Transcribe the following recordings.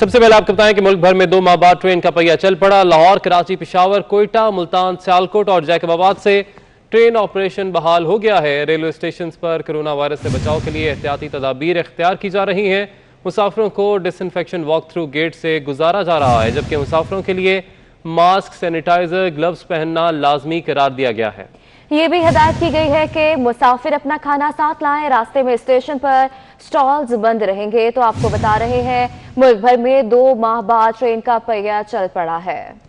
सबसे पहले आपको बताएं कि मुल्क भर में 2 माह बाद ट्रेन का पहिया चल पड़ा। लाहौर, कराची, पेशावर, कोयटा, मुल्तान, सियालकोट और जैकबाबाद से ट्रेन ऑपरेशन बहाल हो गया है। रेलवे स्टेशन पर कोरोना वायरस से बचाव के लिए एहतियाती तदाबीर इख्तियार की जा रही हैं। मुसाफिरों को डिसइंफेक्शन वॉक थ्रू गेट से गुजारा जा रहा है, जबकि मुसाफिरों के लिए मास्क, सैनिटाइजर, ग्लव्स पहनना लाजमी करार दिया गया है। ये भी हिदायत की गई है कि मुसाफिर अपना खाना साथ लाएं। रास्ते में स्टेशन पर स्टॉल्स बंद रहेंगे। तो आपको बता रहे हैं, मुल्क भर में 2 माह बाद ट्रेन का पहिया चल पड़ा है।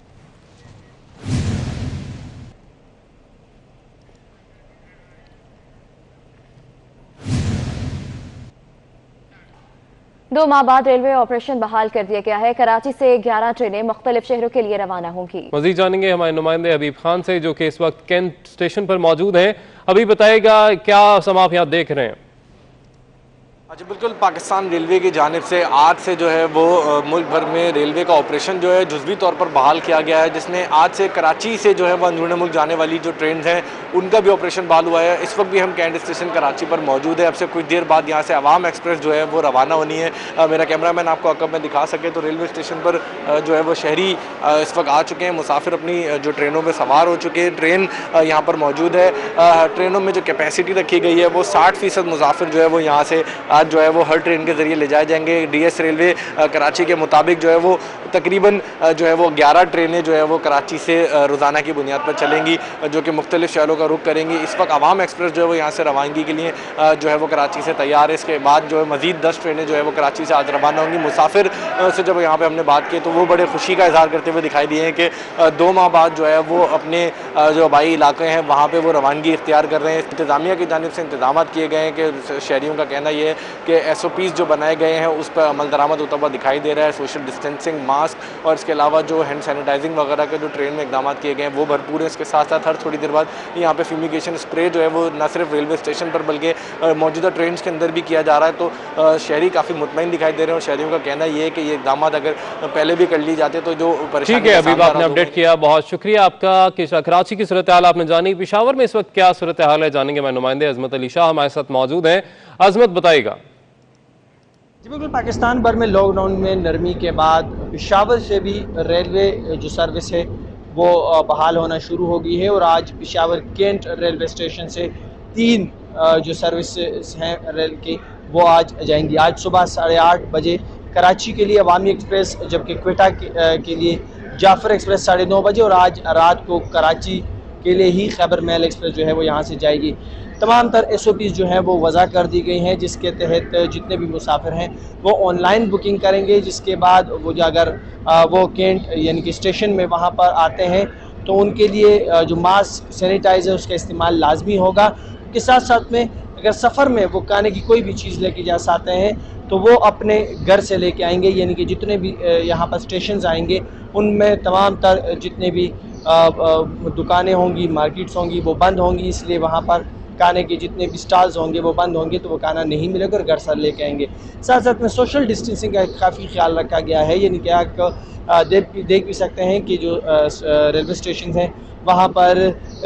2 माह बाद रेलवे ऑपरेशन बहाल कर दिया गया है। कराची से 11 ट्रेनें मुख्तलिफ शहरों के लिए रवाना होंगी। मजीद जानेंगे हमारे नुमाइंदे हबीब खान से, जो कि इस वक्त कैंट स्टेशन पर मौजूद हैं। अभी बताएगा क्या समा आप यहाँ देख रहे हैं? जी बिल्कुल, पाकिस्तान रेलवे की जानिब से आज से जो है वो मुल्क भर में रेलवे का ऑपरेशन जो है जुज़वी तौर पर बहाल किया गया है, जिसमें आज से कराची से जो है वो अंदरूनी मुल्क जाने वाली जो ट्रेन हैं उनका भी ऑपरेशन बहाल हुआ है। इस वक्त भी हम कैंट स्टेशन कराची पर मौजूद है। अब से कुछ देर बाद यहाँ से अवाम एक्सप्रेस जो है वो रवाना होनी है। मेरा कैमरामैन आपको अकब में दिखा सके तो रेलवे स्टेशन पर जो है वो शहरी इस वक्त आ चुके हैं। मुसाफिर अपनी जो ट्रेनों में सवार हो चुके हैं। ट्रेन यहाँ पर मौजूद है। ट्रेनों में जो कैपेसिटी रखी गई है वो 60% मुसाफिर जो है वो यहाँ से आज जो है वो हर ट्रेन के जरिए ले जाए जाएंगे। डीएस रेलवे कराची के मुताबिक जो है वो तकरीबन जो है वो 11 ट्रेनें जो है वो कराची से रोज़ाना की बुनियाद पर चलेंगी, जो कि मुख्तलिफ शहरों का रुख करेंगी। इस वक्त अवाम एक्सप्रेस जो है वो यहाँ से रवानगी के लिए जो है वो कराची से तैयार है। इसके बाद जो है मज़ीद 10 ट्रेनें जो है वो कराची से आज रवाना होंगी। मुसाफिर से जब यहाँ पर हमने बात की तो वो बड़े खुशी का इजहार करते हुए दिखाई दिए हैं कि 2 माह बाद जो है वो अपने जो हवाई इलाके हैं वहाँ पर वो रवानगी इख्तियार कर रहे हैं। इंतज़ामिया की जानिब से इंतजाम किए गए हैं कि शहरियों का कहना यह है कि SOPs जो बनाए गए हैं उस पर अमल दरामद होता हुआ दिखाई दे रहा है। सोशल डिस्टेंसिंग, मास्क और इसके अलावा जो हैंड सैनिटाइजिंग वगैरह के जो ट्रेन में इकदाम किए गए हैं वो भरपूर है। इसके साथ साथ हर थोड़ी देर बाद यहाँ पे फ्यूमिगेशन स्प्रे जो है वो न सिर्फ रेलवे स्टेशन पर बल्कि मौजूदा ट्रेन के अंदर भी किया जा रहा है। तो शहरी काफ़ी मुतमईन दिखाई दे रहे हैं और शहरियों का कहना ये है कि ये इकदाम अगर पहले भी कर ली जाते तो जो परेशानी। ठीक है, अभी आपने अपडेट किया, बहुत शुक्रिया आपका। कि कराची की सूरत हाल आपने जानी। पेशावर में इस वक्त क्या सूरत हाल है जानेंगे। मैं नुमाइंदे अजमत अली शाह हमारे साथ मौजूद हैं। अजमत बताइएगा। जी बिल्कुल, पाकिस्तान भर में लॉकडाउन में नरमी के बाद पेशावर से भी रेलवे जो सर्विस है वो बहाल होना शुरू हो गई है और आज पेशावर कैंट रेलवे स्टेशन से 3 जो सर्विसेज हैं रेल की वो आज जाएंगी। आज सुबह 8:30 बजे कराची के लिए अवामी एक्सप्रेस, जबकि क्वेटा के लिए जाफर एक्सप्रेस 9:30 बजे और आज रात को कराची के लिए ही खैबर मेल एक्सप्रेस जो है वो यहाँ से जाएगी। तमाम तर SOPs जो हैं वो वज़ा कर दी गई हैं, जिसके तहत जितने भी मुसाफिर हैं वो ऑनलाइन बुकिंग करेंगे। जिसके बाद वो जो अगर वो कैंट यानी कि स्टेशन में वहाँ पर आते हैं तो उनके लिए जो मास्क, सैनिटाइज़र उसका इस्तेमाल लाजमी होगा। के साथ साथ में अगर सफ़र में वो खाने की कोई भी चीज़ लेके जा सकते हैं तो वो अपने घर से लेके आएंगे। यानी कि जितने भी यहाँ पर स्टेशन आएंगे उनमें तमाम तर जितने भी दुकानें होंगी, मार्केट्स होंगी वो बंद होंगी, इसलिए वहाँ पर खाने के जितने भी स्टॉल्स होंगे वो बंद होंगे तो वो खाना नहीं मिलेगा और घर से लेके आएंगे। साथ साथ में सोशल डिस्टेंसिंग का काफ़ी ख्याल रखा गया है। यानी कि आप देख भी सकते हैं कि जो रेलवे स्टेशन हैं वहाँ पर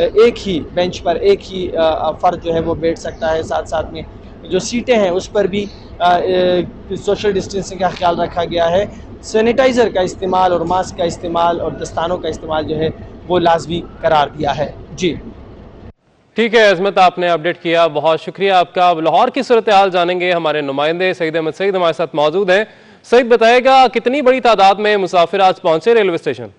एक ही बेंच पर एक ही फ़र्द जो है वो बैठ सकता है। साथ साथ में जो सीटें हैं उस पर भी सोशल डिस्टेंसिंग का ख्याल रखा गया है। सैनिटाइज़र का इस्तेमाल और मास्क का इस्तेमाल और दस्तानों का इस्तेमाल जो है वो लाजमी करार दिया है। जी ठीक है अजमत, आपने अपडेट किया, बहुत शुक्रिया आपका। लाहौर की सूरत हाल जानेंगे, हमारे नुमाइंदे सईद अहमद सईद हमारे साथ मौजूद हैं। सईद बताएगा कितनी बड़ी तादाद में मुसाफिर आज पहुंचे रेलवे स्टेशन?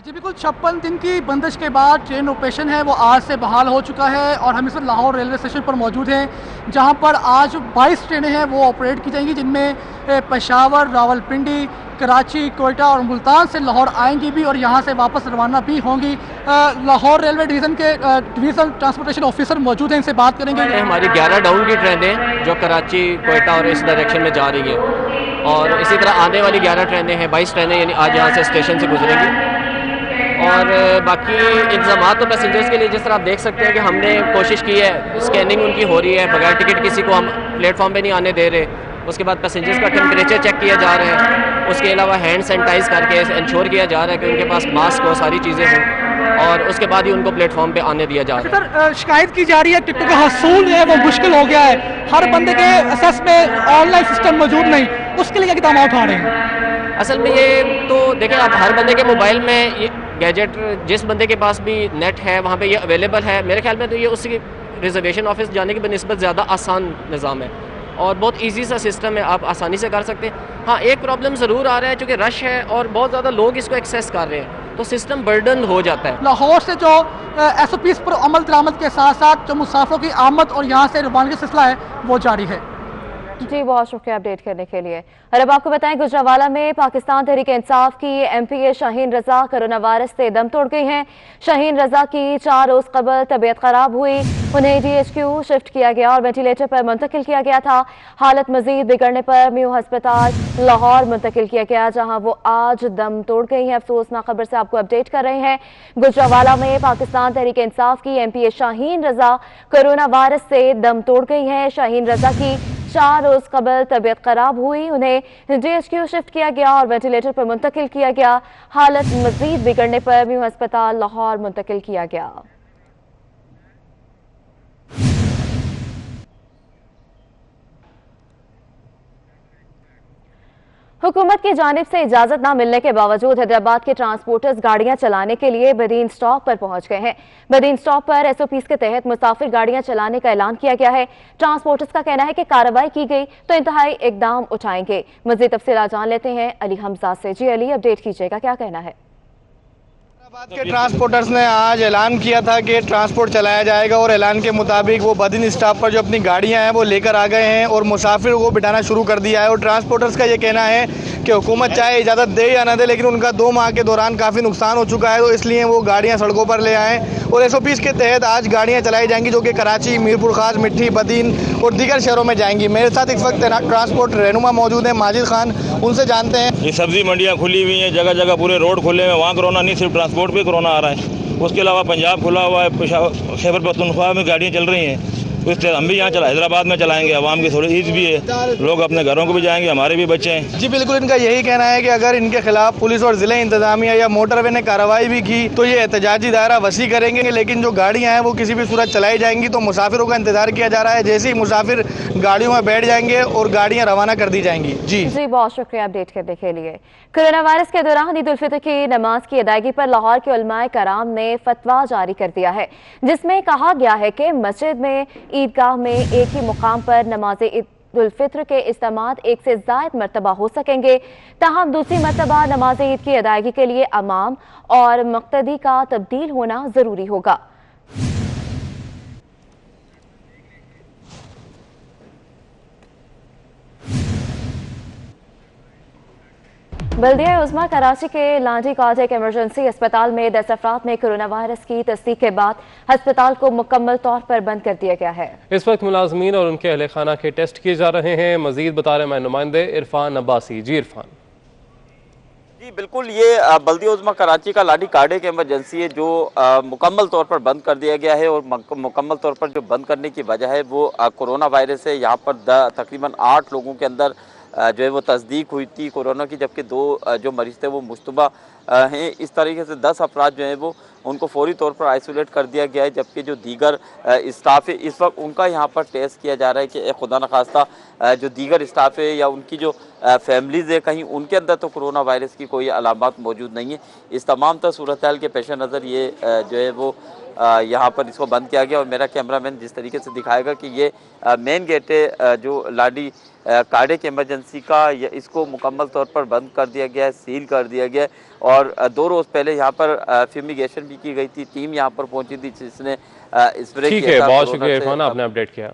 जी बिल्कुल, 56 दिन की बंदिश के बाद ट्रेन ऑपरेशन है वो आज से बहाल हो चुका है और हम इस वक्त लाहौर रेलवे स्टेशन पर मौजूद हैं, जहां पर आज 22 ट्रेनें हैं वो ऑपरेट की जाएंगी, जिनमें पेशावर, रावलपिंडी, कराची, कोयटा और मुल्तान से लाहौर आएंगी भी और यहाँ से वापस रवाना भी होंगी। लाहौर रेलवे डिवीज़न के डिवीज़नल ट्रांसपोर्टेशन ऑफिसर मौजूद हैं, इनसे बात करेंगे। हमारी 11 डाउन की ट्रेनें जो कराची, कोयटा और इस डायरेक्शन में जा रही हैं और इसी तरह आने वाली 11 ट्रेनें हैं, 22 ट्रेनें यानी आज यहाँ से स्टेशन से गुजरेंगी। और बाकी इंतजाम तो पैसेंजर्स के लिए जिस तरह आप देख सकते हैं कि हमने कोशिश की है, स्कैनिंग उनकी हो रही है, बगैर टिकट किसी को हम प्लेटफॉर्म पे नहीं आने दे रहे। उसके बाद पैसेंजर्स का टेम्परेचर चेक किया जा रहा है, उसके अलावा हैंड सैनिटाइज करके इंश्योर किया जा रहा है कि उनके पास मास्क हो, सारी चीज़ें हों। और उसके बाद ही उनको प्लेटफॉर्म पे आने दिया जा रहा है। सर शिकायत की जा रही है टिकटों का हसूल जो है वो मुश्किल हो गया है, हर बंदे के असेस में ऑनलाइन सिस्टम मौजूद नहीं, उसके लिए क्या इक़दाम उठा रहे हैं? असल में ये तो देखें आप, हर बंदे के मोबाइल में ये गैजेट, जिस बंदे के पास भी नेट है वहाँ पे ये अवेलेबल है। मेरे ख्याल में तो ये उसकी रिजर्वेशन ऑफिस जाने की बनस्बत ज़्यादा आसान निज़ाम है और बहुत इजी सा सिस्टम है, आप आसानी से कर सकते हैं। हाँ, एक प्रॉब्लम ज़रूर आ रहा है, चूँकि रश है और बहुत ज़्यादा लोग इसको एक्सेस कर रहे हैं तो सिस्टम बर्डन हो जाता है। लाहौर से जो SOPs पर अमल दरामद के साथ साथ जो मुसाफिरों की आमद और यहाँ से रवानगी का सिलसिला है वो जारी है। जी, बहुत शुक्रिया अपडेट करने के लिए। और अब आपको बताएं, गुजरांवाला में पाकिस्तान तहरीक इंसाफ की MPA शाहीन रजा कोरोना वायरस से दम तोड़ गई हैं। शाहीन रजा की 4 रोज कबल तबीयत खराब हुई, उन्हें DHQ शिफ्ट किया गया और वेंटिलेटर पर मुंतकिल किया गया था। हालत मजीद बिगड़ने पर म्यू अस्पताल लाहौर मुंतकिल किया गया, जहां वो आज दम तोड़ गई हैं। अफसोसनाक खबर से आपको अपडेट कर रहे हैं। गुजरांवाला में पाकिस्तान तहरीक इंसाफ की MPA शाहीन रजा कोरोना वायरस से दम तोड़ गई हैं। शाहीन रजा की 4 रोज कबल तबीयत खराब हुई, उन्हें DHQ शिफ्ट किया गया और वेंटिलेटर पर मुंतकिल किया गया। हालत मजीद बिगड़ने पर म्यू अस्पताल लाहौर मुंतकिल किया गया। हुकूमत की जानिब से इजाजत न मिलने के बावजूद हैदराबाद के ट्रांसपोर्टर्स गाड़ियां चलाने के लिए बदीन स्टॉप पर पहुंच गए हैं। बदीन स्टॉप पर SOPs के तहत मुसाफिर गाड़ियां चलाने का ऐलान किया गया है। ट्रांसपोर्टर्स का कहना है कि कार्रवाई की गई तो इंतहाई इकदाम उठाएंगे। मजीद तफसीलात जान लेते हैं अली हमजा से। जी अली, अपडेट कीजिएगा, क्या कहना है? हैदराबाद के ट्रांसपोर्टर्स ने आज ऐलान किया था कि ट्रांसपोर्ट चलाया जाएगा और ऐलान के मुताबिक वो बदीन स्टॉप पर जो अपनी गाड़ियां हैं वो लेकर आ गए हैं और मुसाफिर को बिठाना शुरू कर दिया है। और ट्रांसपोर्टर्स का ये कहना है कि हुकूमत चाहे इजाज़त दे या ना दे, लेकिन उनका 2 माह के दौरान काफ़ी नुकसान हो चुका है, तो इसलिए वो गाड़ियाँ सड़कों पर ले आएँ और SOPs के तहत आज गाड़ियाँ चलाई जाएंगी जो कि कराची, मीरपुर खास, मिट्टी, बदीन और दीगर शहरों में जाएंगी। मेरे साथ इस वक्त ट्रांसपोर्ट रहनुमा मौजूद हैं माजिद खान, उनसे जानते हैं। ये सब्जी मंडियाँ खुली हुई हैं, जगह जगह पूरे रोड खुले हैं, वहाँ कोरोना नहीं, सिर्फ ट्रांसपोर्ट पे कोरोना आ रहा है। उसके अलावा पंजाब खुला हुआ है, खैबर पख्तूनख्वा में गाड़ियाँ चल रही हैं, तो इसलिए हम भी यहाँ हैदराबाद में चलाएंगे। आवाम की थोड़ी ईद भी है, लोग अपने घरों को भी जाएंगे, हमारे भी बच्चे हैं। जी बिल्कुल, इनका यही कहना है कि अगर इनके खिलाफ पुलिस और ज़िले इंतजामिया या मोटरवे ने कार्रवाई भी की तो ये एहतजाजी दायरा वसी करेंगे, लेकिन जो गाड़ियाँ हैं वो किसी भी सूरत चलाई जाएंगी। तो मुसाफिरों का इंतजार किया जा रहा है, जैसे ही मुसाफिर गाड़ियों में बैठ जाएंगे और गाड़ियाँ रवाना कर दी जाएंगी। जी बहुत शुक्रिया अपडेट करने के लिए। कोरोना वायरस के दौरान ईद उल फितर की नमाज की अदायगी पर लाहौर के उलमाए कराम ने फतवा जारी कर दिया है, जिसमें कहा गया है कि मस्जिद में, ईदगाह में एक ही मुकाम पर नमाज ईद उल फितर के इस्तेमाल 1 से ज़ायद मरतबा हो सकेंगे। ताहम दूसरी मरतबा नमाज ईद की अदायगी के लिए इमाम और मुक्तदी का तब्दील होना जरूरी होगा। बल्दिया उज़्मा कराची के लांडी कार्डियक इमरजेंसी अस्पताल में 10 अफराद में कोरोना वायरस की तस्दीक के बाद अस्पताल को मुकम्मल तौर पर बंद कर दिया गया है। इस वक्त मुलाजमीन और उनके अहले खाना के टेस्ट किए जा रहे हैं। मजीद बता रहे हैं नुमाइंदे इरफान अब्बासी। जी इरफान। जी बिल्कुल, ये बल्दिया उज़्मा कराची का लाडी कार्डियक इमरजेंसी है जो मुकम्मल तौर पर बंद कर दिया गया है। और मुकम्मल तौर पर जो बंद करने की वजह है वो कोरोना वायरस है। यहाँ पर तकरीबन 8 लोगों के अंदर जो है वो तस्दीक हुई थी कोरोना की, जबकि 2 जो मरीज़ थे वो मुश्तबा हैं। इस तरीके से 10 अफराद जो हैं वो उनको फौरी तौर पर आइसोलेट कर दिया गया है, जबकि जो दीगर स्टाफ है इस वक्त उनका यहाँ पर टेस्ट किया जा रहा है कि खुदा न खास्ता जो दीगर स्टाफ है या उनकी जो फैमिलीज़ है कहीं उनके अंदर तो कोरोना वायरस की कोई अलामत मौजूद नहीं है। इस तमाम तर सूरत हाल के पेश नज़र ये जो है वो यहाँ पर इसको बंद किया गया। और मेरा कैमरामैन जिस तरीके से दिखाएगा कि ये मेन गेट है जो लाडी कार्डियक इमरजेंसी का, इसको मुकम्मल तौर पर बंद कर दिया गया है, सील कर दिया गया है। और 2 रोज़ पहले यहाँ पर फ्यूमिगेशन भी की गई थी, टीम यहाँ पर पहुंची थी जिसने स्प्रे किया। ठीक है, बहुत शुक्रिया इरफान, आपने अपडेट किया।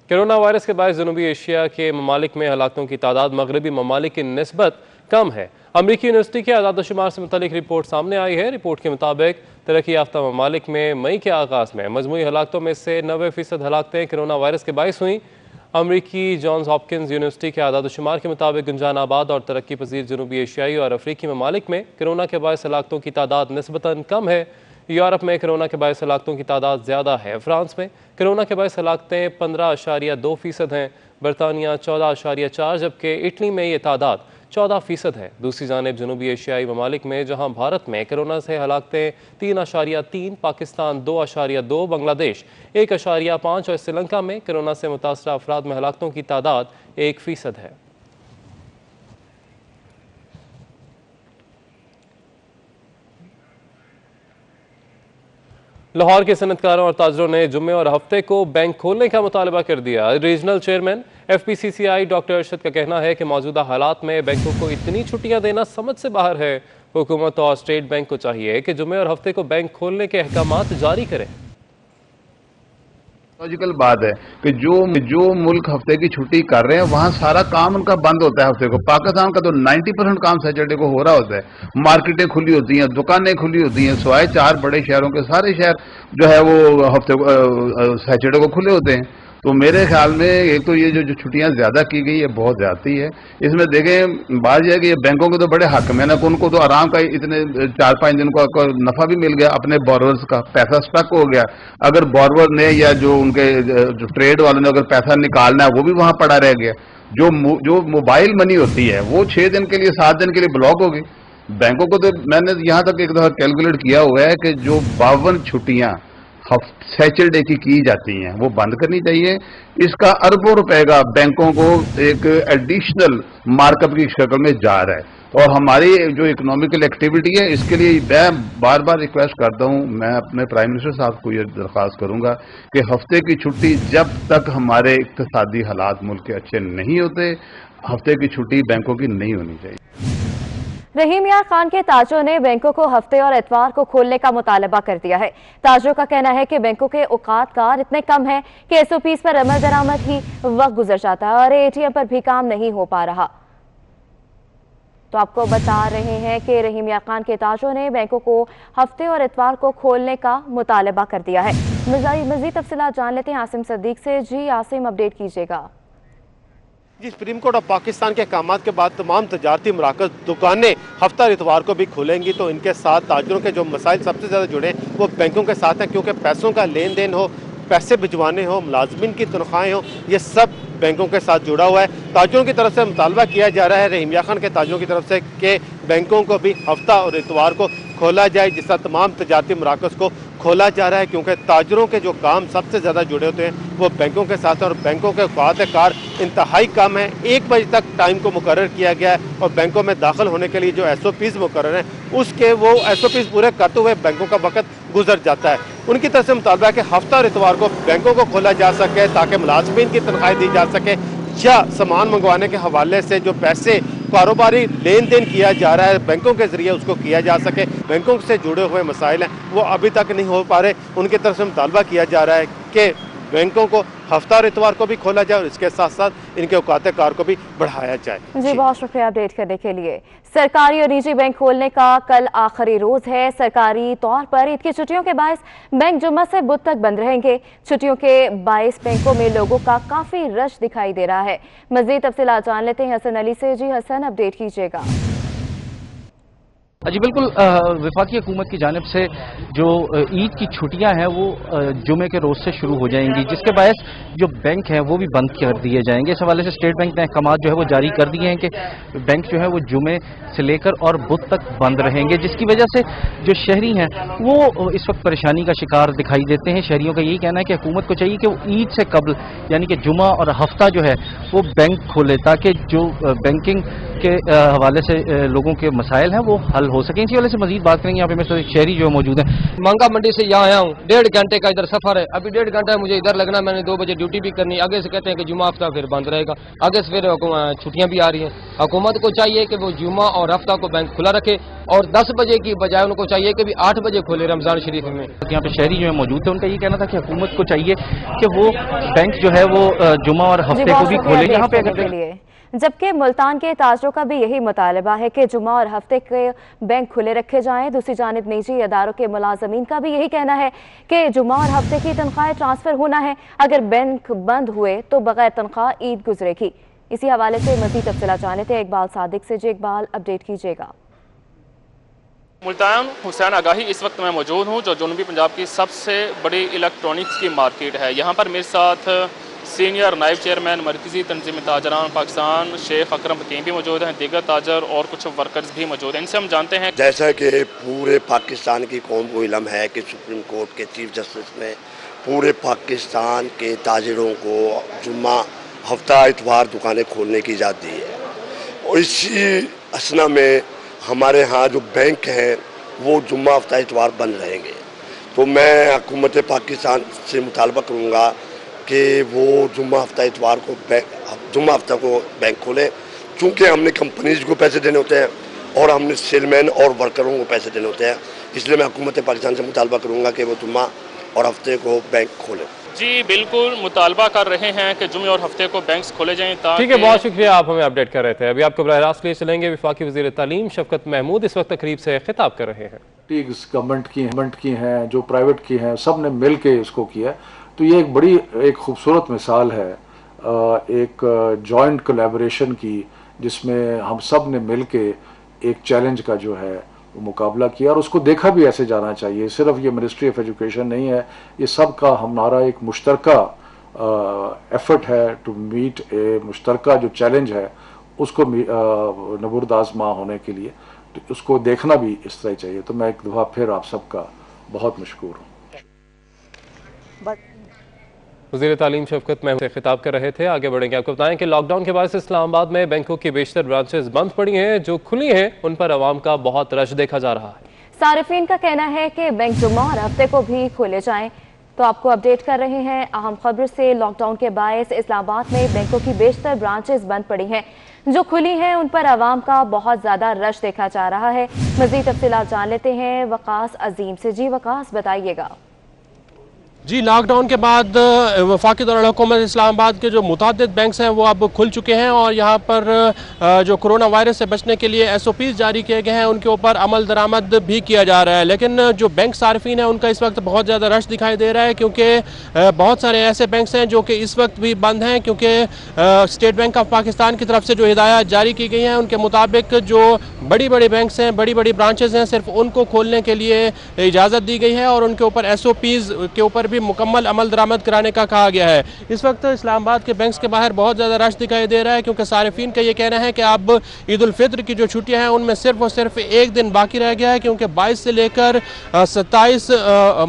कोरोना वायरस के बायस जनूबी एशिया के ममालिक में हलाकतों की तादाद मगरबी ममालिक की निस्बत कम है। अमरीकी यूनिवर्सिटी के आदादशुमार से मुतालिक रिपोर्ट सामने आई है। रिपोर्ट के मुताबिक तरक्की याफ्ता ममालिक में मई के आगाज़ में मजमूई हलाकतों में से 90% हलाकतें कोरोना वायरस के बायस हुई। अमरीकी जॉन्स हॉपकिंस यूनिवर्सिटी के आदादशुमार के मुताबिक गुंजानाबाद और तरक्की पजीर जनूबी एशियाई और अफ्रीकी ममालिक में कोरोना के बायस हलाकतों की तादाद निस्बतन कम है। यूरोप में कोरोना के बायस हलाकतों की तादाद ज़्यादा है। फ्रांस में कोरोना के बायस हलाकतें 15.2% हैं। बरतानिया 14.4, जबकि इटली में ये तादाद 14% है। दूसरी जानिब जनूबी एशियाई ममालिक में जहां भारत में कोरोना से हलाकतें 3.3, पाकिस्तान 2.2, बांग्लादेश 1.5 और श्रीलंका में कोरोना से मुतासरा अफराद में हलाकतों की तादाद 1% है। लाहौर के सनतकारों और ताजरों ने जुम्मे और हफ्ते को बैंक खोलने का मुतालबा कर दिया। Regional chairman FPCCI doctor Arshad का कहना है कि मौजूदा हालात में बैंकों को इतनी छुट्टियां देना समझ से बाहर है। हुकूमत और स्टेट बैंक को चाहिए कि जुम्मे और हफ्ते को बैंक खोलने के अहकामात जारी करें। लॉजिकल बात है कि जो मुल्क हफ्ते की छुट्टी कर रहे हैं वहां सारा काम उनका बंद होता है हफ्ते को। पाकिस्तान का तो 90% काम सैटरडे को हो रहा होता है। मार्केटें खुली होती हैं, दुकानें खुली होती हैं, सिवाय 4 बड़े शहरों के सारे शहर जो है वो हफ्ते को सैटरडे को खुले होते हैं। तो मेरे ख्याल में एक तो ये जो छुट्टियां ज्यादा की गई है बहुत ज्यादती है। इसमें देखें बात यह है कि ये बैंकों के तो बड़े हक में ना, उनको तो आराम का इतने 4-5 दिन का नफा भी मिल गया, अपने बोरवर्स का पैसा स्टक हो गया। अगर बोरवर ने या जो उनके जो ट्रेड वालों ने अगर पैसा निकालना है वो भी वहां पड़ा रह गया। जो मोबाइल मनी होती है वो 6 दिन के लिए 7 दिन के लिए ब्लॉक हो गई। बैंकों को तो मैंने यहां तक एक दफा कैलकुलेट किया हुआ है कि जो 52 छुट्टियां सैटरडे की जाती हैं वो बंद करनी चाहिए। इसका अरबों रुपए का बैंकों को एक एडिशनल मार्कअप की शक्ल में जा रहा है। और हमारी जो इकोनॉमिकल एक्टिविटी है इसके लिए मैं बार बार रिक्वेस्ट करता हूं, मैं अपने प्राइम मिनिस्टर साहब को ये दरख्वास्त करूंगा कि हफ्ते की छुट्टी जब तक हमारे इक्तिसादी हालात मुल्क के अच्छे नहीं होते, हफ्ते की छुट्टी बैंकों की नहीं होनी चाहिए। रहीम यार खान के ताजरों ने बैंकों को हफ्ते और इतवार को खोलने का मुतालबा कर दिया है। ताजरों का कहना है कि बैंकों के औकात कार इतने कम हैं कि SOPs पर अमल दरामद ही वक्त गुजर जाता है और ATM पर भी काम नहीं हो पा रहा। तो आपको बता रहे हैं कि रहीम यार खान के ताजरों ने बैंकों को हफ्ते और इतवार को खोलने का मुतालबा कर दिया है। मजीद तफसीलात जान लेते हैं आसिम सदीक से। जी आसिम, अपडेट कीजिएगा। जी, सुप्रीम कोर्ट ऑफ पाकिस्तान के अहकामात के बाद तमाम तजारती मराकज़ दुकानें हफ्ता और इतवार को भी खुलेंगी। तो इनके साथ ताजरों के जो मसाइल सबसे ज़्यादा जुड़े वो बैंकों के साथ हैं, क्योंकि पैसों का लेन देन हो, पैसे भिजवाने हो, मुलाजमिन की तनख्वाहें हो, ये सब बैंकों के साथ जुड़ा हुआ है। ताजरों की तरफ से मुतालबा किया जा रहा है रहीम यार खान के ताजरों की तरफ से कि बैंकों को भी हफ्ता और इतवार को खोला जाए, जिस तरह तमाम तजारती मराकज़ को खोला जा रहा है, क्योंकि ताजरों के जो काम सबसे ज़्यादा जुड़े होते हैं वो बैंकों के साथ हैं और बैंकों के औकात कार इंतहाई कम है। 1 बजे तक टाइम को मुकर्रर किया गया है और बैंकों में दाखिल होने के लिए जो SOPs मुकर्रर हैं उसके वो SOPs पूरे करते हुए बैंकों का वक्त गुजर जाता है। उनकी तरफ से मुतालबा है कि हफ्ता और इतवार को बैंकों को खोला जा सके ताकि मुलाजमीन की तनख्वाहें दी जा सके, या सामान मंगवाने के हवाले से जो पैसे कारोबारी लेन देन किया जा रहा है बैंकों के जरिए उसको किया जा सके। बैंकों से जुड़े हुए मसाइल हैं वो अभी तक नहीं हो पा रहे। उनकी तरफ से मुतालबा किया जा रहा है कि बैंकों को हफ्ता और इतवार को भी खोला जाए और इसके साथ साथ इनके औकात कार को भी बढ़ाया जाए। जी बहुत शुक्रिया अपडेट करने के लिए। सरकारी और निजी बैंक खोलने का कल आखिरी रोज है। सरकारी तौर पर ईद की छुट्टियों के बायस बैंक जुम्मा से बुध तक बंद रहेंगे। छुट्टियों के बायस बैंकों में लोगों का काफी रश दिखाई दे रहा है। मजीद तफसीलात जान लेते हैं हसन अली से। जी हसन, अपडेट कीजिएगा। जी बिल्कुल, वफाकी हुकूमत की जानिब से जो ईद की छुट्टियां हैं वो जुमे के रोज़ से शुरू हो जाएंगी, जिसके बायस जो बैंक हैं वो भी बंद कर दिए जाएंगे। इस हवाले से स्टेट बैंक ने अहकाम जो है वो जारी कर दिए हैं कि बैंक जो है वो जुमे से लेकर और बुध तक बंद रहेंगे, जिसकी वजह से जो शहरी हैं वो इस वक्त परेशानी का शिकार दिखाई देते हैं। शहरियों का यही कहना है कि हुकूमत को चाहिए कि वो ईद से कबल यानी कि जुमा और हफ्ता जो है वो बैंक खोले, ताकि जो बैंकिंग के हवाले से लोगों के मसाइल हैं वो हल हो सके। इसी वाले से मजीद बात करेंगे। यहाँ पे मेरे शहरी जो मौजूद है। मंगा मंडी से यहाँ आया हूँ, 1.5 घंटे का इधर सफर है। अभी 1.5 घंटा मुझे इधर लगना, मैंने 2 बजे ड्यूटी भी करनी। आगे से कहते हैं कि जुमा हफ्ता फिर बंद रहेगा, आगे से फिर छुट्टियां भी आ रही हैं। हुकूमत को चाहिए कि वो जुमा और हफ्ता को बैंक खुला रखे और 10 बजे की बजाय उनको चाहिए कि भी 8 बजे खोले रमजान शरीफ में। यहाँ पे शहरी जो है मौजूद थे, उनका ये कहना था कि हुकूमत को चाहिए कि वो बैंक जो है वो जुमा और हफ्ते को भी खोले। यहाँ पे जबकि मुल्तान के ताजरों का भी यही मुतालबा है कि जुमा और हफ्ते के बैंक खुले रखे जाएं। दूसरी जानिब निजी अदारों के मुलाजमीन का भी यही कहना है कि जुमा और हफ्ते की तनख्वाहें ट्रांसफर होना है। अगर बैंक बंद हुए तो बगैर तनख्वाह ईद गुजरेगी। इसी हवाले से मजीद तफसीलात जाने थे इकबाल सादिक से। जी इकबाल, अपडेट कीजिएगा। मुल्तान हुसैन आगाही इस वक्त मैं मौजूद हूँ, जो जनूबी पंजाब की सबसे बड़ी इलेक्ट्रॉनिक्स की मार्केट है। यहाँ पर मेरे साथ सीनियर नायब चेयरमैन मरकज़ी तंजीम ताजरान पाकिस्तान शेख अकरम हकीम भी मौजूद हैं, दीगर ताजर और कुछ वर्कर्स भी मौजूद हैं। इनसे हम जानते हैं। जैसा कि पूरे पाकिस्तान की कौम को इल्म है कि सुप्रीम कोर्ट के चीफ जस्टिस ने पूरे पाकिस्तान के ताजरों को जुम्मा हफ्ता इतवार दुकानें खोलने की इजाज़त दी है, और इसी असना में हमारे यहाँ जो बैंक हैं वो जुम्मा हफ्ता इतवार बंद रहेंगे। तो मैं हुकूमत पाकिस्तान से मुतालबा करूँगा कि वो जुम्मा हफ्ता इतवार को जुम्मा हफ्ता को बैंक खोलें, चूँकि हमने कंपनीज को पैसे देने होते हैं और हमने सेलमैन और वर्करों को पैसे देने होते हैं, इसलिए मैं हुकूमत पाकिस्तान से मुतालबा करूँगा कि वो जुम्मा और हफ्ते को बैंक खोलें। जी बिल्कुल, मुतालबा कर रहे हैं कि जुम्मे और हफ्ते को बैंक्स खोले जाएं। ठीक है, बहुत शुक्रिया, आप हमें अपडेट कर रहे थे। अभी आपको बराह रास्त ले चलेंगे। वफाकी वज़ीर तालीम शफकत महमूद इस वक्त तकरीब से खिताब कर रहे हैं। गवर्नमेंट की हैं, जो प्राइवेट की हैं, सब ने मिल के इसको किया। तो ये एक बड़ी एक खूबसूरत मिसाल है एक जॉइंट कोलैबोरेशन की, जिसमें हम सब ने मिल के एक चैलेंज का जो है वो मुकाबला किया, और उसको देखा भी ऐसे जाना चाहिए। सिर्फ ये मिनिस्ट्री ऑफ एजुकेशन नहीं है, ये सब का हमारा एक मुश्तरका एफर्ट है टू मीट ए मुश्तरका जो चैलेंज है उसको नबूर्द आज़मा होने के लिए, तो उसको देखना भी इस तरह चाहिए। तो मैं एक दफ़ा फिर आप सबका बहुत मशकूर हूँ। वज़ीर तालीम शफकत महमूद से खिताब कर रहे थे। आगे बढ़ेंगे, आपको बताएं कि लॉकडाउन के बाद इस्लामाबाद में बैंकों की बेशतर ब्रांचेस बंद पड़ी हैं, जो खुली हैं उन पर आवाम का बहुत रश देखा जा रहा है। सारिफीन का कहना है कि बैंक जुम्मा और हफ्ते को भी खोले जाएं। तो आपको अपडेट कर रहे हैं अहम खबर से। लॉकडाउन के बायस इस्लामाबाद में बैंकों की बेशतर ब्रांचेस बंद पड़ी हैं, जो खुली हैं उन पर आवाम का बहुत ज़्यादा रश देखा जा रहा है। मज़ीद तफसीलात जान लेते हैं वकास अजीम से। जी वकास, बताइएगा। जी, लॉकडाउन के बाद वफाकी दौरान हुकूमत इस्लामाबाद के जो मुतादिद बैंक्स हैं वो अब खुल चुके हैं, और यहाँ पर जो कोरोना वायरस से बचने के लिए SOPs जारी किए गए हैं, उनके ऊपर अमल दरामद भी किया जा रहा है। लेकिन जो बैंक सार्फिन है उनका इस वक्त बहुत ज़्यादा रश दिखाई दे रहा है, क्योंकि बहुत सारे ऐसे बैंक्स हैं जो कि इस वक्त भी बंद हैं, क्योंकि स्टेट बैंक ऑफ पाकिस्तान की तरफ से जो हिदायत जारी की गई हैं उनके मुताबिक जो बड़ी बड़ी बैंक्स हैं, बड़ी बड़ी ब्रांचेज़ हैं, सिर्फ उनको खोलने के लिए इजाज़त दी गई है, और उनके ऊपर SOPs के ऊपर भी मुकम्मल अमल दरामद कराने का कहा गया है। इस वक्त इस्लामाबाद के बैंक्स के बाहर बहुत ज़्यादा रश दिखाई दे रहा है, क्योंकि सारिफीन का ये कहना है कि अब ईद उल फित्र की जो छुट्टियां हैं उनमें सिर्फ और सिर्फ एक दिन बाकी रह गया है, क्योंकि 22 से लेकर 27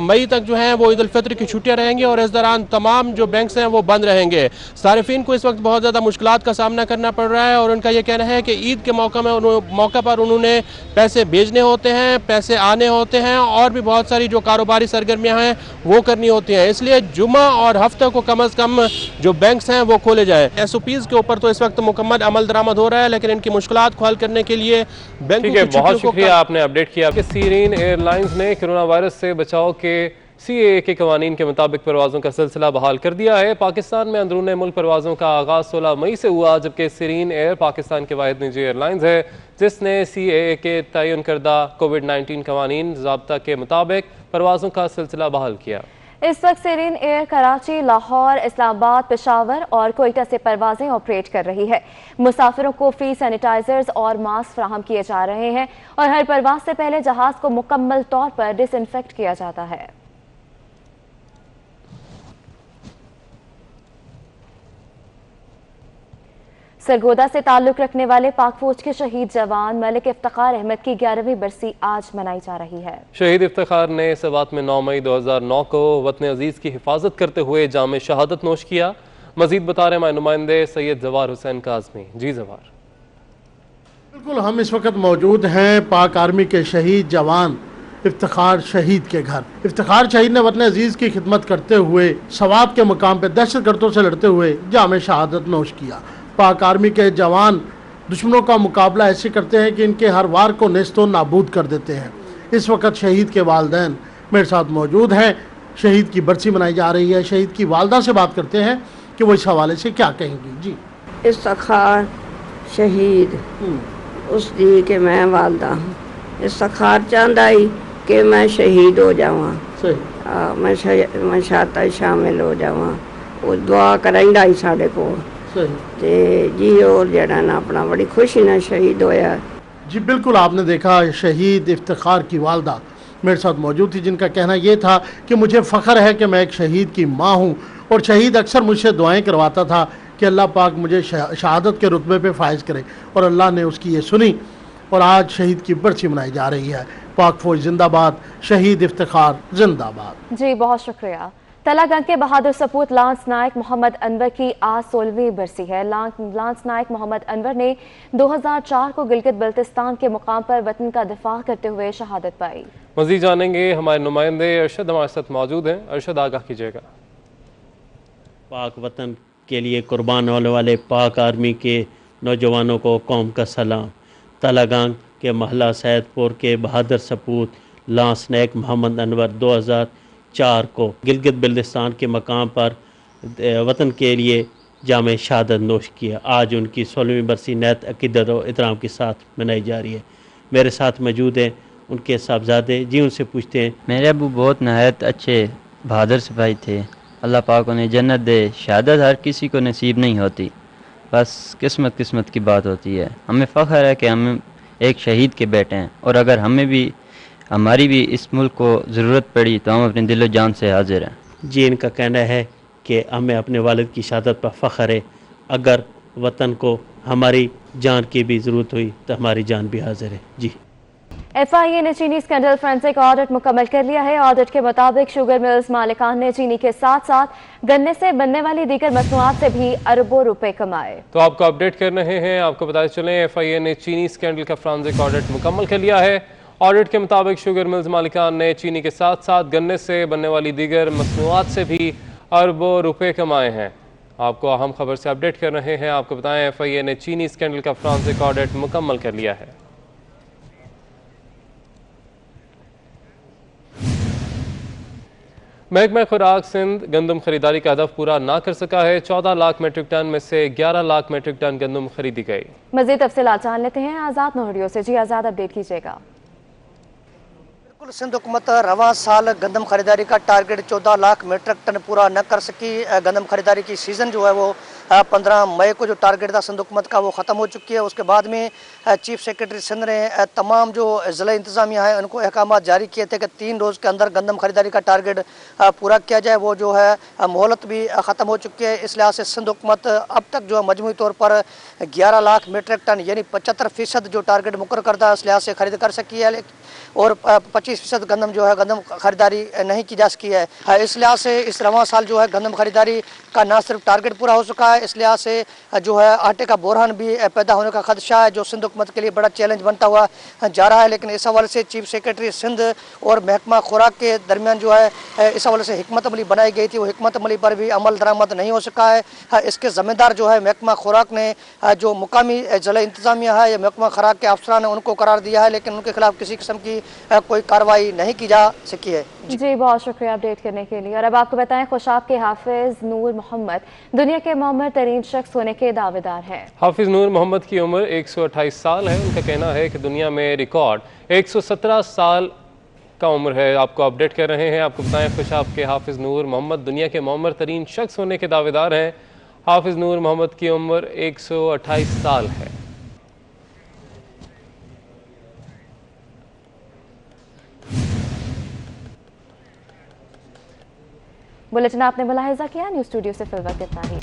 मई तक जो है वो ईद उल फित्र की छुट्टियां रहेंगी, और इस दौरान तमाम जो बैंक्स हैं वो बंद रहेंगे। सारिफीन को इस वक्त बहुत ज़्यादा मुश्किलात का सामना करना पड़ रहा है, और उनका ये कहना है कि ईद के मौका पर उन्होंने पैसे भेजने होते हैं, पैसे आने होते हैं, और भी बहुत सारी जो कारोबारी सरगर्मियाँ हैं वो करनी होती हैं। इसलिए जुमा और हफ्ते को कम से कम जो बैंक्स हैं वो खोले जाए। SOPs के ऊपर तो इस वक्त मुकम्मल अमल दरामद हो रहा है, लेकिन इनकी मुश्किलात को हल करने के लिए बैंकों की बहुत शुक्रिया, आपने अपडेट किया। सीरीन एयरलाइंस ने कोरोना वायरस से बचाव के CAA के कवानीन के मुताबिक परवाज़ों का सिलसिला बहाल कर दिया है। पाकिस्तान में अंदरून मुल्क परवाज़ों का आगाज़ 16 मई से हुआ, जबकि सीरीन एयर पाकिस्तान के वाहिद निजी एयरलाइंस है जिसने CAA के तयन करदा कोविड-19 कवानीन ज़ाब्ता के मुताबिक परवाज़ों का सिलसिला बहाल किया। इस वक्त सीरीन एयर कराची, लाहौर, इस्लामाबाद, पेशावर और कोयटा से परवाजें ऑपरेट कर रही है। मुसाफिरों को फ्री सैनिटाइजर्स और मास्क फराहम किए जा रहे हैं, और हर परवाज से पहले जहाज को मुकम्मल तौर पर डिसइंफेक्ट किया जाता है। सरगोदा से ताल्लुक रखने वाले पाक फौज के शहीद जवान मलिक इफ्तिखार अहमद की 11वीं बरसी आज मनाई जा रही है। शहीद इफ्तिखार ने सवात में 9 मई 2009 को वतन अजीज की हिफाजत करते हुए जाम शहादत नोश किया। मजीद बता रहे नुमाइंदे सैयद जवार हुसैन काज़मी। जी जवार। बिल्कुल, हम इस वक्त मौजूद हैं पाक आर्मी के शहीद जवान इफ्तिखार शहीद के घर। इफ्तिखार शहीद ने वतन अजीज की खिदमत करते हुए सवात के मुकाम पर दहशतगर्दों से लड़ते हुए जाम शहादत नोश किया। पाक आर्मी के जवान दुश्मनों का मुकाबला ऐसे करते हैं कि इनके हर वार को नेस्तो नाबूद कर देते हैं। इस वक्त शहीद के वालिदैन मेरे साथ मौजूद हैं। शहीद की बरसी मनाई जा रही है। शहीद की वालदा से बात करते हैं कि वो इस हवाले से क्या कहेंगी। जी, इफ्तिखार शहीद उस दी के मैं वालदा हूँ। इफ्तिखार चाहता ही कि मैं शहीद हो जावा, मैं शाता शामिल हो जावा। वो दुआ कराइंदा ही साढ़े को जी, और जड़ा ना अपना बड़ी खुशी ना शहीद होया। जी बिल्कुल, आपने देखा शहीद इफ्तिखार की वालदा मेरे साथ मौजूद थी, जिनका कहना ये था कि मुझे फ़ख्र है कि मैं एक शहीद की माँ हूँ और शहीद अक्सर मुझसे दुआएं करवाता था कि अल्लाह पाक मुझे शहादत के रुतबे पे फाइज करे, और अल्लाह ने उसकी ये सुनी और आज शहीद की बरसी मनाई जा रही है। पाक फौज जिंदाबाद, शहीद इफ्तिखार जिंदाबाद। जी बहुत शुक्रिया। तलागंज के बहादुर सपूत लांस नायक मोहम्मद अनवर की आज 16वीं बरसी है। लांस नायक मोहम्मद अनवर ने 2004 को गिलगित बल्तिस्तान के मुकाम पर वतन का दिफा करते हुए शहादत पाई। मजीद जानेंगे, हमारे नुमाइंदे अरशद हमारे साथ मौजूद हैं। अरशद, आगाह कीजिएगा। पाक वतन के लिए कुर्बान होने वाले पाक आर्मी के नौजवानों को कौम का सलाम। तलागंज के महला सैदपुर के बहादुर सपूत लांस नायक मोहम्मद अनवर 2004 को गिलगित बल्तिस्तान के मकाम पर वतन के लिए जामे शहादत नोश किया। आज उनकी 16वीं बरसी नहत अकीदत और इतराम के साथ मनाई जा रही है। मेरे साथ मौजूद हैं उनके साहबजादे। जी उनसे पूछते हैं। मेरे अबू बहुत नहायत अच्छे बहादुर सिपाही थे, अल्लाह पाक उन्हें जन्नत दे। शहादत हर किसी को नसीब नहीं होती, बस किस्मत की बात होती है। हमें फ़ख्र है कि हम एक शहीद के बेटे हैं, और अगर हमारी भी इस मुल्क को ज़रूरत पड़ी तो हम अपने दिलो जान से हाजिर हैं। जी इनका कहना है कि हमें अपने वालिद की शहादत पर फ़ख्र है। अगर वतन को हमारी जान की भी ज़रूरत हुई तो हमारी जान भी हाजिर है। जी FIA ने चीनी स्कैंडल फोरेंसिक ऑडिट मुकम्मल कर लिया है। ऑडिट के मुताबिक शुगर मिल्स मालिकान ने चीनी के साथ साथ गन्ने से बनने वाली दीगर मसनूआत से भी अरबों रुपए कमाए। तो आपको अपडेट कर रहे हैं, आपको बताते चलें FIA ने चीनी स्कैंडल का फोरेंसिक ऑडिट मुकम्मल कर लिया है। ऑडिट के मुताबिक शुगर मिल्स मालिकान ने चीनी के साथ साथ गन्ने से बनने वाली दीगर मसनूआत से भी अरबों रुपए कमाए हैं। आपको अहम खबर से अपडेट कर रहे हैं, आपको बताएं FIA ने चीनी स्कैंडल का फोरेंसिक ऑडिट मुकम्मल कर लिया है। महकमा खुराक सिंध गंदम खरीदारी का हदफ पूरा ना कर सका है। 14 लाख मीट्रिक टन में से 11 लाख मीट्रिक टन गंदम खरीदी गई। मजीद तफसीलात जान लेते हैं आज़ाद नोहरियो से। जी आज़ाद, अपडेट कीजिएगा। बिल्कुल, सिंध हुकूमत रवां साल गंदम खरीदारी का टारगेट 14 लाख मीट्रिक टन पूरा न कर सकी। गंदम खरीदारी की सीज़न जो है वो 15 मई को जो टारगेट था सिंध हुकूमत का वो ख़त्म हो चुकी है। उसके बाद में चीफ सेक्रेटरी सिंध ने तमाम जो ज़िला इंतज़ामिया है उनको अहकाम जारी किए थे कि 3 रोज़ के अंदर गंदम खरीदारी का टारगेट पूरा किया जाए। वो जो है मोहलत भी ख़त्म हो चुकी है। इस लिहाज से सिंध हुकूमत अब तक जो है मजमूई तौर पर 11 लाख मीट्रिक टन यानी 75% जो टारगेट मुकर करता है उस लिहाज से खरीद कर सकी है, और 25% गंदम जो है गंदम खरीदारी नहीं की जा सकी है। इस लिहाज से इस रवां साल जो है गंदम खरीदारी का ना सिर्फ टारगेट पूरा हो चुका है, इस लिहाज से जो है आटे का बोरहान भी पैदा होने का खदशा है, जो सिंध हुकूमत के लिए बड़ा चैलेंज बनता हुआ जा रहा है। लेकिन इस हवाले से चीफ सेक्रेटरी सिंध और महकमा खुराक के दरमियान जो है इस हवाले से हिकमत अमली बनाई गई थी, वो हिकमत अमली पर भी अमल दरामद नहीं हो सका है। इसके ज़िम्मेदार जो है महकमा खुराक ने जो मुकामी ज़िला इंतज़ामिया है या महकमा खुराक के अफसरान ने उनको करार दिया है, लेकिन उनके खिलाफ किसी किस्म की कोई कार्रवाई नहीं की जा सकी है। जी बहुत शुक्रिया अपडेट करने के लिए। और अब आपको बताएं, खुशाब के हाफिज नूर मोहम्मद दुनिया के मौमर तरीन शख्स होने के दावेदार हैं। हाफिज नूर मोहम्मद की उम्र 128 साल है। उनका कहना है कि दुनिया में रिकॉर्ड 117 साल का उम्र है। आपको अपडेट कर रहे हैं, आपको बताएं खुशाब के हाफिज नूर मोहम्मद दुनिया के मौमर तरीन शख्स होने के दावेदार हैं। हाफिज नूर मोहम्मद की उम्र 128 साल है। बुलेटिन आपने मुलाहिजा किया। न्यूज़ स्टूडियो से फिलहाल इतना ही।